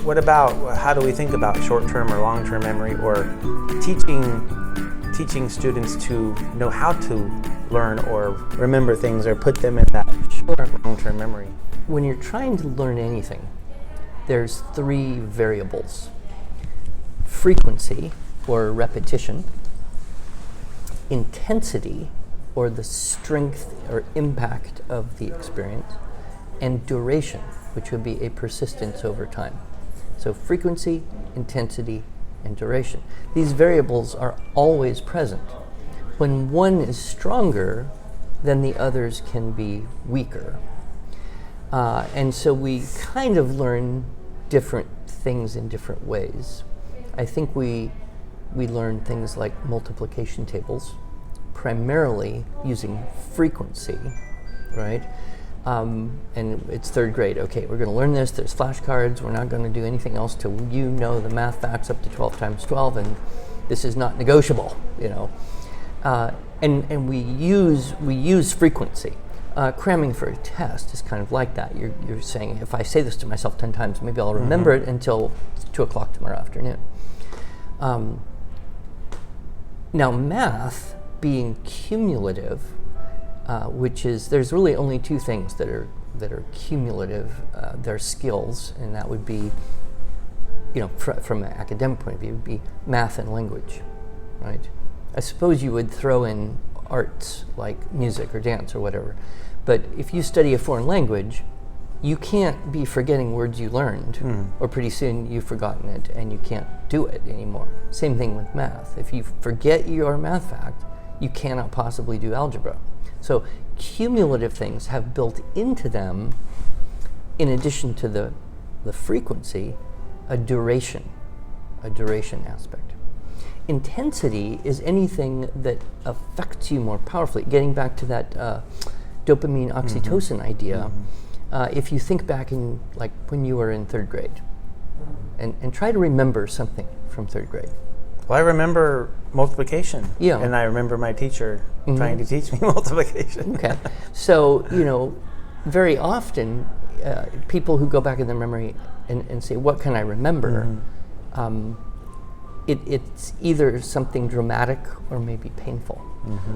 What about, how do we think about short-term or long-term memory, or teaching students to know how to learn or remember things or put them in that long-term memory? When you're trying to learn anything, there's three variables: frequency, or repetition; intensity, or the strength or impact of the experience; and duration, which would be a persistence over time. So frequency, intensity, and duration. These variables are always present. When one is stronger, then the others can be weaker. And so we kind of learn different things in different ways. I think we learn things like multiplication tables, primarily using frequency, right? And it's third grade. Okay, we're going to learn this. There's flashcards. We're not going to do anything else till you know the math facts up to 12 times 12, and this is not negotiable, you know. And we use frequency. Cramming for a test is kind of like that. You're saying, if I say this to myself 10 times, maybe I'll remember it until 2 o'clock tomorrow afternoon. Now, math being cumulative, which is, there's really only two things that are cumulative. They're skills, and that would be, you know, from an academic point of view, would be math and language, right? I suppose you would throw in arts like music or dance or whatever, but if you study a foreign language, you can't be forgetting words you learned, or pretty soon you've forgotten it and you can't do it anymore. Same thing with math. If you forget your math fact, you cannot possibly do algebra. So cumulative things have built into them, in addition to the frequency, a duration aspect. Intensity is anything that affects you more powerfully. Getting back to that dopamine oxytocin idea, if you think back in, like, when you were in third grade, and try to remember something from third grade. Well, I remember multiplication. Yeah. And I remember my teacher trying to teach me multiplication. Okay. So, you know, very often people who go back in their memory and say, what can I remember? It's either something dramatic or maybe painful.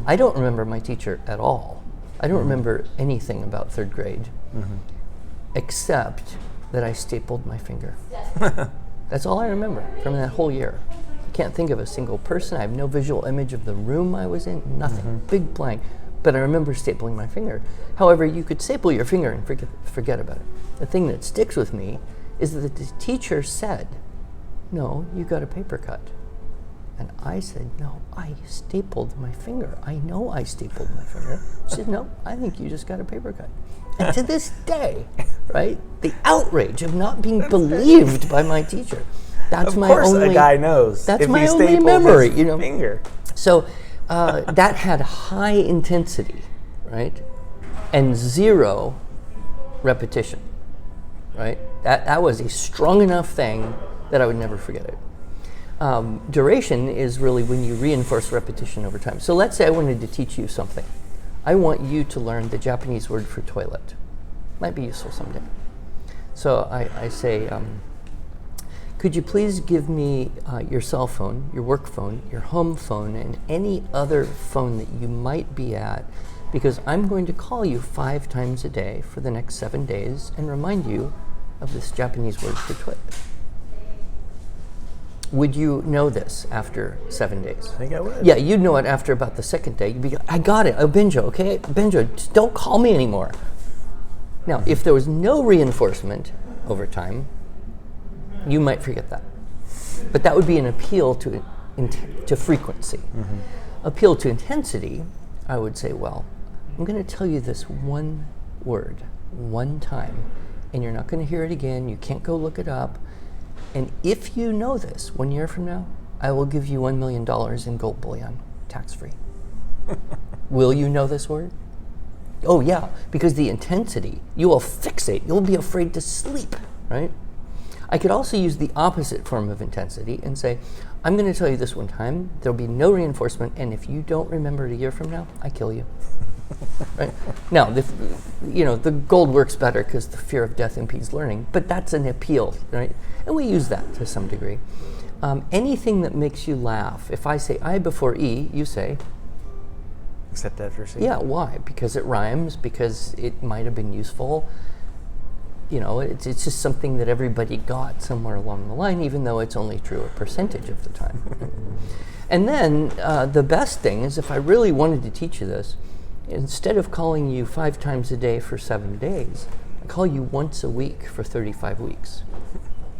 I don't remember my teacher at all. I don't remember anything about third grade, except that I stapled my finger. That's all I remember from that whole year. Can't think of a single person. I have no visual image of the room I was in, nothing, big blank. But I remember stapling my finger. However, you could staple your finger and forget about it. The thing that sticks with me is that the teacher said, no, you got a paper cut. And I said, no, I stapled my finger. I know I stapled my finger. She said, no, I think you just got a paper cut. And to this day, right, the outrage of not being believed by my teacher. That's my only. Of course, a guy knows. That's my only memory, you know. Finger. So that had high intensity, right, and zero repetition, right. That was a strong enough thing that I would never forget it. Duration is really when you reinforce repetition over time. So let's say I wanted to teach you something. I want you to learn the Japanese word for toilet. Might be useful someday. So I say, could you please give me your cell phone, your work phone, your home phone, and any other phone that you might be at, because I'm going to call you 5 times a day for the next 7 days and remind you of this Japanese word for toilet. Would you know this after 7 days? I think I would. Yeah, you'd know it after about the second day. You'd be, I got it. Oh, Benjo, okay? Benjo, just don't call me anymore. Now, if there was no reinforcement over time, you might forget that. But that would be an appeal to frequency. Appeal to intensity, I would say, well, I'm going to tell you this one word, one time, and you're not going to hear it again. You can't go look it up. And if you know this 1 year from now, I will give you $1 million in gold bullion, tax-free. Will you know this word? Oh yeah, because the intensity, you will fixate. You'll be afraid to sleep, right? I could also use the opposite form of intensity and say, I'm going to tell you this one time, there'll be no reinforcement, and if you don't remember it a year from now, I kill you. Right? Now, the gold works better because the fear of death impedes learning, but that's an appeal, right? And we use that to some degree. Anything that makes you laugh. If I say I before E, you say, Except after C. yeah, why? Because it rhymes, because it might have been useful. It's just something that everybody got somewhere along the line, even though it's only true a percentage of the time. And then the best thing is, if I really wanted to teach you this, instead of calling you 5 times a day for 7 days, I call you once a week for 35 weeks.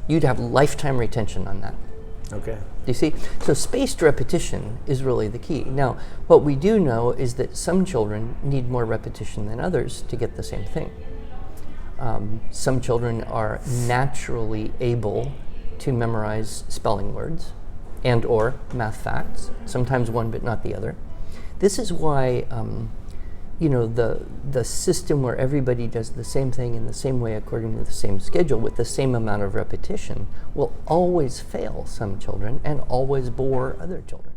You'd have lifetime retention on that. Okay. Do you see? So spaced repetition is really the key. Now, what we do know is that some children need more repetition than others to get the same thing. Some children are naturally able to memorize spelling words and or math facts, sometimes one but not the other. This is why the system where everybody does the same thing in the same way according to the same schedule with the same amount of repetition will always fail some children and always bore other children.